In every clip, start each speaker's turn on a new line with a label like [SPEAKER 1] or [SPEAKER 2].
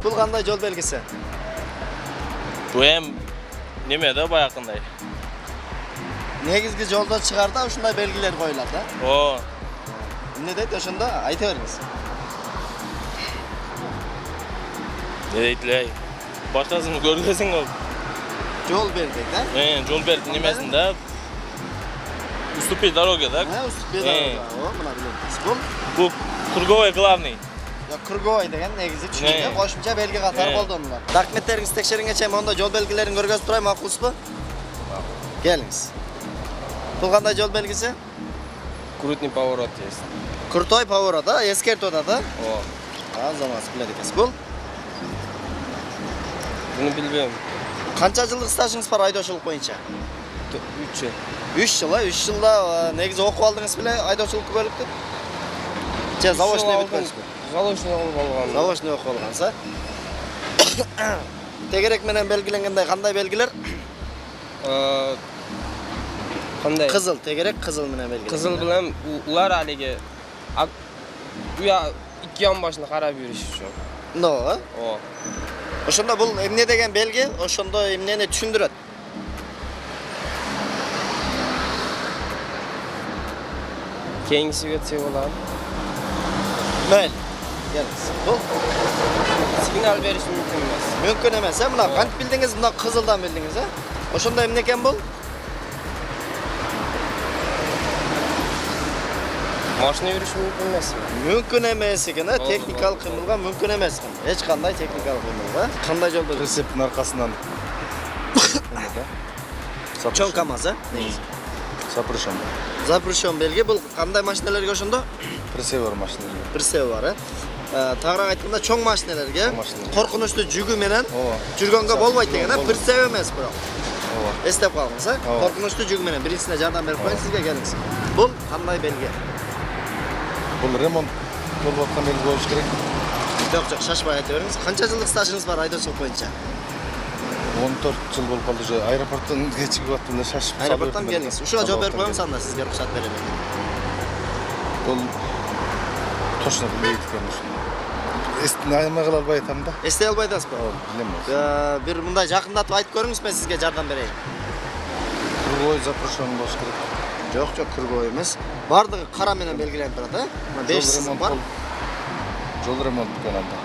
[SPEAKER 1] Бұл қандай жол белгісі?
[SPEAKER 2] Bu hem nime de bayakınday.
[SPEAKER 1] Негізгі жолда шығарда ушундай белгілер қойылады.
[SPEAKER 2] O.
[SPEAKER 1] Ne deydi ошондо айта бериңиз.
[SPEAKER 2] Ne deydiler? Başkasını görgesin o.
[SPEAKER 1] Жол бердик, да?
[SPEAKER 2] Жол берді немесinde. Уступи дорогада.
[SPEAKER 1] Уступи дорога. О, мына билем.
[SPEAKER 2] Bu Круговой главный.
[SPEAKER 1] Круговой деген негизи түшүнүккө кошумча белги катары колдонулат. Документтериңизди текшериңече мондо жол белгилерин көргөзүп турайм, макулсузбу? Келиңиз. Бул кандай жол белгиси?
[SPEAKER 2] Крутный поворот есть.
[SPEAKER 1] Крутой поворот, да? Эскертип атат, да?
[SPEAKER 2] О.
[SPEAKER 1] Азамат билет экенсиз. Бул
[SPEAKER 2] Bunu bilmiyorum.
[SPEAKER 1] канча жылдык стажыңыз бар айдоочулук боюнча?
[SPEAKER 2] 3 yıl.
[SPEAKER 1] 3 жыл, 3 жылда негизи окуп алдыңыз беле айдоочулук күбөлүктү? Же заочный бүткөнсүзбү?
[SPEAKER 2] Заочный olub algan.
[SPEAKER 1] Заочный окуп алгансыз, а? Тегерек менен белгиленгендей кандай белгилер?
[SPEAKER 2] Qanday?
[SPEAKER 1] Кызыл, тегерек кызыл менен белгиленген.
[SPEAKER 2] Kızıl bilen ular haligi uya 2 yan başına qarab yurish uchun.
[SPEAKER 1] No,
[SPEAKER 2] O.
[SPEAKER 1] ошондо бул эмне деген белги, ошондо эмнени түшүндүрөт?
[SPEAKER 2] Keyingisi ötse bolar.
[SPEAKER 1] Мейли. Келиңиз. Бул
[SPEAKER 2] Signal berish mumkin emas.
[SPEAKER 1] мүмкүн эмес, мына кантип билдиңиз, мына кызылдан билдиңиз, Ошондо эмне экен бул?
[SPEAKER 2] Машина yurish mumkin emas.
[SPEAKER 1] Мүмкүн эмес экен, техникалык кыймылга мүмкүн эмес. Эч кандай техникалык кыймылга. Кандай жол белгиси?
[SPEAKER 3] Прицептин аркасынан.
[SPEAKER 1] Чоң КамАЗ, негизи. Запрещен белги. Бул кандай машиналарга ошондо?
[SPEAKER 3] Прицеп бар машиналар.
[SPEAKER 1] Прицеп бар, Тагыраак айтканда чоң машиналарга коркунучтуу жүгү менен жүргөнгө болбойт деген, Прицеп эмес бирок. Эстеп калыңыз, Коркунучтуу жүгү менен биринчисине жардам берип коюн, сизге келиңиз. Бул кандай белги?
[SPEAKER 3] Бул ремонт болуп аткан белги болуш керек.
[SPEAKER 1] Жок, шашпай айта бериңиз. Канча жылдык стажыңыз бар айдоочулук боюнча?
[SPEAKER 3] 14 жыл болуп калды уже. Аэропорттон чыгып аттым эле шашып.
[SPEAKER 1] Аэропорттон келиңиз. Ушуга жооп берип коюңуз, анда сизге уруксат берем.
[SPEAKER 3] Бул точно билбейт экен. Айырмай кала албай атам да.
[SPEAKER 1] Эстей албай атасызбы?
[SPEAKER 3] Билем.
[SPEAKER 1] Бир мындай жакындатып айтып көрүңүз, мен сизге жардам берейин.
[SPEAKER 3] Круговой запрещен болуш керек.
[SPEAKER 1] Жок, круговой эмес. Бардыгы кара менен белгиленип турат, Мына 5 сызык бар.
[SPEAKER 3] Жол ремонт экен анда.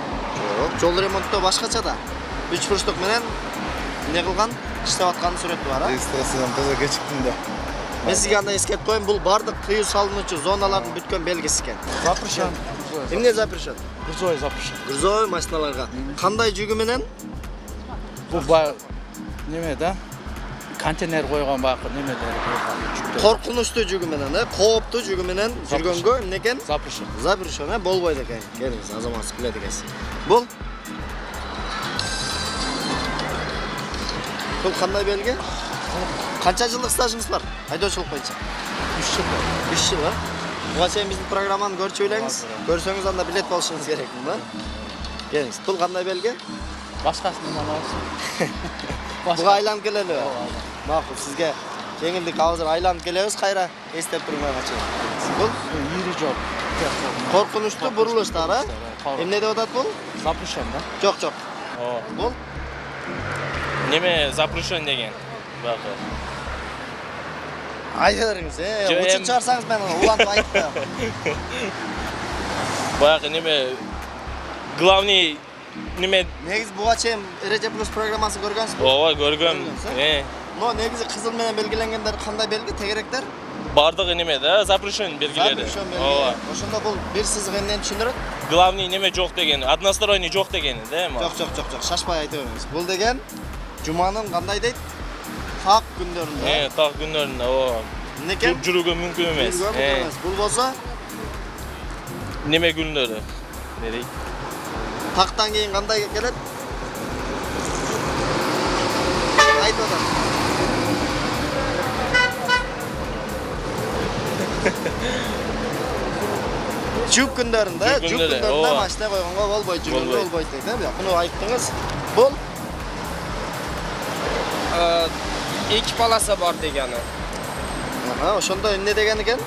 [SPEAKER 1] Жок, жол ремонттоо башкача да. 3 бурчтук менен эмне кылган? Иштеп аткан сүрөтү бар,
[SPEAKER 3] Регистрациядан таза кечиктим да.
[SPEAKER 1] Мен сизге андай эскертип коеюн, бул бардык тыюу салынуучу зоналардын бүткөн белгиси экен.
[SPEAKER 3] Запрещен.
[SPEAKER 1] Эмне запрещен?
[SPEAKER 3] Грузовой запрещен.
[SPEAKER 1] Грузовой машиналарга кандай жүгү менен?
[SPEAKER 4] Бул неме да? Контейнер койгон бакы немелер койгон.
[SPEAKER 1] Коркунучтуу жүгү менен, кооптуу жүгү менен жүргөнгө эмне экен?
[SPEAKER 4] Запрещен.
[SPEAKER 1] Запрещен, болбойт экен. Келиңиз, Азамат билет экенсиз. Бул кандай белги? Канча жылдык стажыңыз бар айдоочулук боюнча?
[SPEAKER 4] 3 жыл.
[SPEAKER 1] 3 жыл, Буга чейин биздин программаны көрчү элеңиз. Көрсөңүз анда билет болушуңуз керек, Келиңиз. Бул кандай белги?
[SPEAKER 4] Башкасын алабыз.
[SPEAKER 1] Буга айланып келели. Макул, сизге жеңилдик азыр айланып келебиз, кайра эстеп турмайгачы. Бул
[SPEAKER 4] Ири жол.
[SPEAKER 1] коркунучтуу бурулуштар, Эмне деп атат бул?
[SPEAKER 4] Запрещен да?
[SPEAKER 1] Жок.
[SPEAKER 2] O.
[SPEAKER 1] Бул
[SPEAKER 2] Neme запрещен деген. Bakı.
[SPEAKER 1] айта бериңиз, учуп чыгарсаңыз мен улантып айтып коем.
[SPEAKER 2] Bakı neme главный neme
[SPEAKER 1] Негизи буга чейин Эреже плюс программасын көргөнсүзбү?
[SPEAKER 2] Ооба көргөм.
[SPEAKER 1] Но негизи кызыл менен белгиленгендер кандай белги? Тегеректер?
[SPEAKER 2] Бардыгы неме да запрещен белгилери.
[SPEAKER 1] Ооба. Ошондо бул бир сызык эмнени түшүндүрөт?
[SPEAKER 2] Главный неме жок деген, односторонний жок дегени, да?
[SPEAKER 1] Жок, шашпай айта бериңиз. Бул деген жуманын кандай дейт? Так күндөрүндө.
[SPEAKER 2] Так күндөрүндө, ооба.
[SPEAKER 1] Эмнекен?
[SPEAKER 2] Жүрүүгө мүмкүн эмес.
[SPEAKER 1] Бул болсо
[SPEAKER 2] неме күндөрү. Не дейт?
[SPEAKER 1] Тактан кийин кандай келет? Айтып атам. Жүк күндөрүндө машина койгонго болбойт, жүргөнгө болбойт дейт, Буну айттыңыз. Бул
[SPEAKER 2] Эки полоса бар дегени.
[SPEAKER 1] Ha, ошондо эмне деген экен?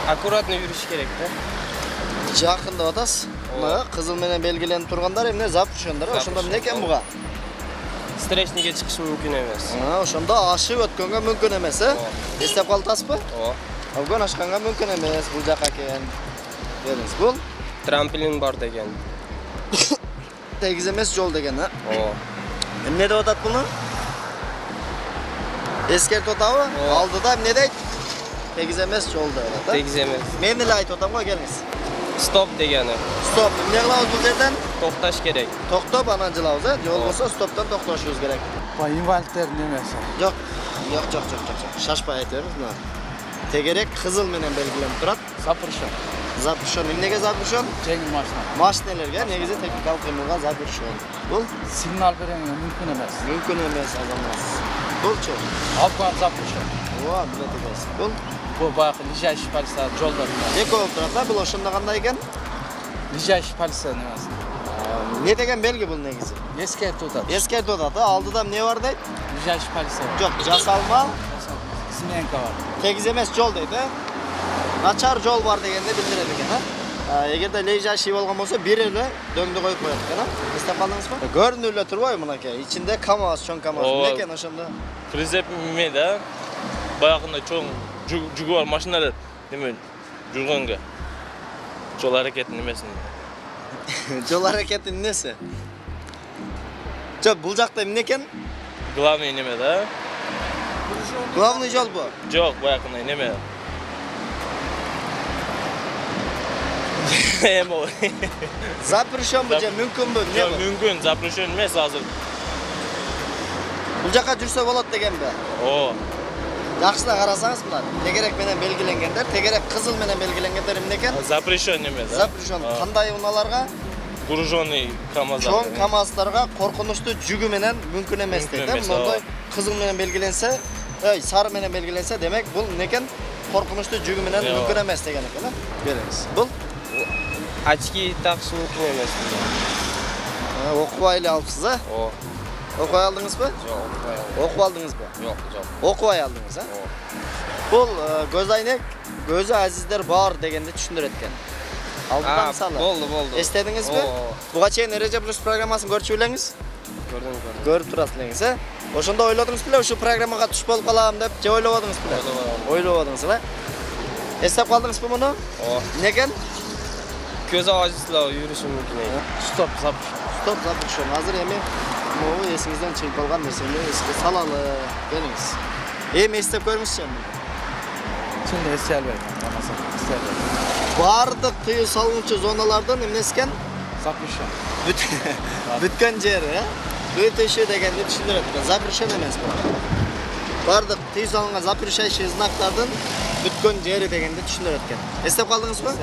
[SPEAKER 2] Аккуратно yürüyüş керек да.
[SPEAKER 1] Жакын деп атасыз. Мына кызыл менен белгиленип тургандар эмне запрещендар. Ошондо эмне экен буга?
[SPEAKER 2] Стрешниге чыгышы мүмкүн эмес.
[SPEAKER 1] Ошондо ашып өткөнгө мүмкүн эмес, Эстеп калдыңызбы? Бүгүн ашканга мүмкүн эмес, бул жака экен. Бериңиз, бул
[SPEAKER 2] Трамплин бар деген.
[SPEAKER 1] тегиз эмес жол деген,
[SPEAKER 2] Ооба.
[SPEAKER 1] Эмне деп атат буну? Эскертип атабы? Алдыда эмне дейт? Тегиз эмес жол деп атат.
[SPEAKER 2] Тегиз эмес.
[SPEAKER 1] Мен эле айтып атам го, келиңиз.
[SPEAKER 2] Стоп дегени.
[SPEAKER 1] Стоп, эмне кылабыз бул жерден?
[SPEAKER 2] Токташ керек.
[SPEAKER 1] Токтоп анан жылабыз, Жол болсо стоптон токтошубуз керек.
[SPEAKER 4] Бай инвалидтер немесе.
[SPEAKER 1] Жок. Шашпай айта бериңиз мына. Тегерек кызыл менен белгиленип турат.
[SPEAKER 4] Запрещен.
[SPEAKER 1] Запрещен. Эмнеге запрещен?
[SPEAKER 4] Жеңил машина.
[SPEAKER 1] Машинелерге негизи техникалык кыймылга запрещен. Бул
[SPEAKER 4] Сигнал береңе мүмкүн эмес.
[SPEAKER 1] мүмкүн эмес азамат. Булчу.
[SPEAKER 4] Алкан запрещен.
[SPEAKER 1] Ооба, билет экенсиз. Бул
[SPEAKER 4] Бу баягы лежащий полиция жолдор.
[SPEAKER 1] эки болуп турат, бул ошондо кандай экен?
[SPEAKER 4] Лежащий полиция немесе.
[SPEAKER 1] Не деген белги бул негизи?
[SPEAKER 4] Эскертип атат.
[SPEAKER 1] Эскертип атат, алдыда эмне бар дейт?
[SPEAKER 4] Лежащий полиция.
[SPEAKER 1] Жок, жасалма,
[SPEAKER 4] Сменка бар.
[SPEAKER 1] тегиз эмес жол дейт, Начар жол бар дегенди билдирет экен, Эгерде лежащий болгон болсо бир эле дөңдү коюп коет экен, Эстеп калдыңызбы? Көрүнүп эле турбайбы мынакей? Ичинде КамАЗ, чоң КамАЗ. Эмне экен ошондо?
[SPEAKER 5] Прицеп эме да. Баягындай чоң жүгү бар машиналар неме жүргөнгө. Жол аракетинин эмесин.
[SPEAKER 1] Жол аракетинин эмнеси? Жок, бул жакта эмне экен?
[SPEAKER 5] Главный неме да.
[SPEAKER 1] Главный жол бу.
[SPEAKER 5] Жок, баягындай неме. Эмо.
[SPEAKER 1] Запрещен бу же мүмкүнбү? Эмне
[SPEAKER 5] Жок,
[SPEAKER 1] бу?
[SPEAKER 5] мүмкүн запрещен эмес азыр.
[SPEAKER 1] Бул жака жүрсө болот дегенби?
[SPEAKER 5] О,
[SPEAKER 1] Жакшылап карасаңыз мына, тегерек менен белгиленгендер, тегерек кызыл менен белгиленгендер эмне экен?
[SPEAKER 5] запрещен эме да.
[SPEAKER 1] Запрещен. Кандай унааларга?
[SPEAKER 5] Груженный КамАЗдар.
[SPEAKER 1] Чоң КамАЗдарга коркунучтуу жүгү менен мүмкүн эмес дейт.
[SPEAKER 5] эмес,
[SPEAKER 1] Мындай кызыл менен белгиленсе, сары менен белгиленсе, демек бул эмне экен? Коркунучтуу жүгү менен мүмкүн эмес деген экен, Бериңиз. Бул
[SPEAKER 2] Очки такышы мүмкүн эмес.
[SPEAKER 1] окубай эле алыпсыз,
[SPEAKER 2] О.
[SPEAKER 1] Окубай алдыңызбы?
[SPEAKER 2] Жок,
[SPEAKER 1] Окуп алдыңызбы?
[SPEAKER 2] жок, жок.
[SPEAKER 1] Окубай алдыңыз, Бул көз айнек, көзү азиздер бар дегенди түшүндүрөт экен. Алдыда мисалы.
[SPEAKER 2] Болду.
[SPEAKER 1] Эстедиңизби? Буга чейин Эреже Плюс программасын көрчү белеңиз?
[SPEAKER 2] Көрдүм.
[SPEAKER 1] Көрүп турасыз элеңиз, Ошондо ойлодуңуз беле, ушу программага туш болуп калам деп, же ойлободуңуз беле? Ойлободуңуз, Эстеп калдыңызбы муну? Эмне экен?
[SPEAKER 2] Көз ажызлар yürüyüşü мүмкүн экен.
[SPEAKER 4] Стоп, запрещен.
[SPEAKER 1] Стоп, запрещен. Азыр эми могу эсиңизден чыгып калган нерсени эске салалы. Келиңиз. Эми эстеп көрүңүзчү.
[SPEAKER 4] Чын эсте албайт.
[SPEAKER 1] Бардык тыюу салуучу зоналардан эмнеси экен?
[SPEAKER 4] Запрещен.
[SPEAKER 1] Бүткөн жери, Бүтүшү дегенди түшүндүрөт экен. Запрещен эмес бул. Бардык тыюу салынган запрещающий знактардын бүткөн жери дегенди түшүндүрөт экен. Эстеп калдыңызбы?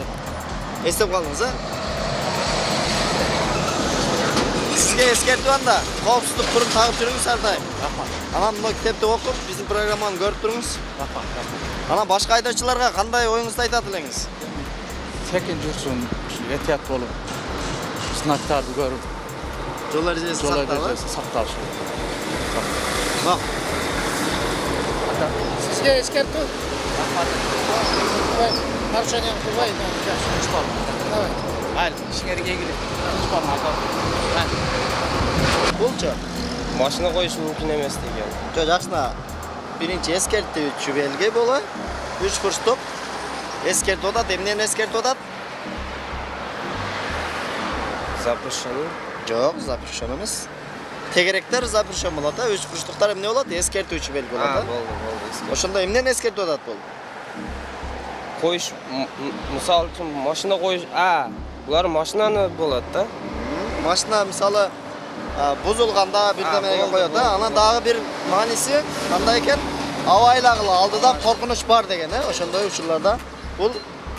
[SPEAKER 1] Эстеп калдыңыз, Сизге эскертип анда, коопсуздук турун тагып жүрүңүз ар дайым. Анан мына китепти окуп, биздин программаны көрүп туруңуз. Анан башка айдоочуларга кандай оюңузду айтат элеңиз?
[SPEAKER 4] Секин жүрсүн, этият болуп, знактарды көрүп,
[SPEAKER 1] Жол эрежеси
[SPEAKER 4] сакталыш.
[SPEAKER 1] Бак,
[SPEAKER 4] Сизге эскертүү. Нарушение кылбай, давай. Айыл, ишиңерге келип.
[SPEAKER 1] булчу.
[SPEAKER 2] Машина коюш мүмкүн эмес деген.
[SPEAKER 1] Жок, жакшына. Биринчи эскертүүчү белги болот. 3 фурстоп. Эскертип атат, эмнени эскертип атат?
[SPEAKER 2] Запрещен.
[SPEAKER 1] Жок, запрещен эмес. Тегеректер запрещен болот, 3 фурстоктор эмне болот? Эскертүүчү белги болот,
[SPEAKER 2] Болду.
[SPEAKER 1] Ошондо эмнени эскертип атат бул?
[SPEAKER 2] Коюш, мисалы үчүн машина коюш, булар машинаны болот да.
[SPEAKER 1] Машина мисалы бузулганда бирдемеге коёт, Анан дагы бир мааниси кандай экен? Аба айлагыла алдыда коркунуч бар деген, Ошондой учурларда бул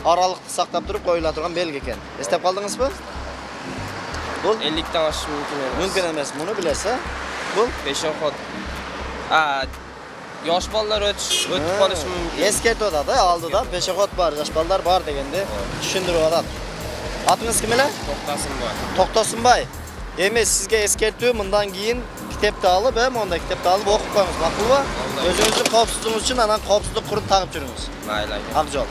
[SPEAKER 1] аралыкты сактап туруп коюла турган белги экен. Эстеп калдыңызбы? Бул
[SPEAKER 2] 50-тен ашыш мүмкүн эмес.
[SPEAKER 1] мүмкүн эмес, муну билесиз, Бул
[SPEAKER 2] Пешоход. Yosh балдар өтүп калышы мүмкүн.
[SPEAKER 1] эскертип атат, алдыда пешоход бар, жаш балдар бар дегенди түшүндүрүп атат. Атыңыз ким эле?
[SPEAKER 2] Токтасынбай.
[SPEAKER 1] Токтосунбай. Эми сизге эскертүү, мындан кийин kitapta alıp hem onda kitapta alıp okup koyunuz. Maqulmi? Özünüzün qopsuzluğunuz için anan qopsuzluk qurut taqıp жүрүңүz.
[SPEAKER 2] Mayli aka.
[SPEAKER 1] Aqjol.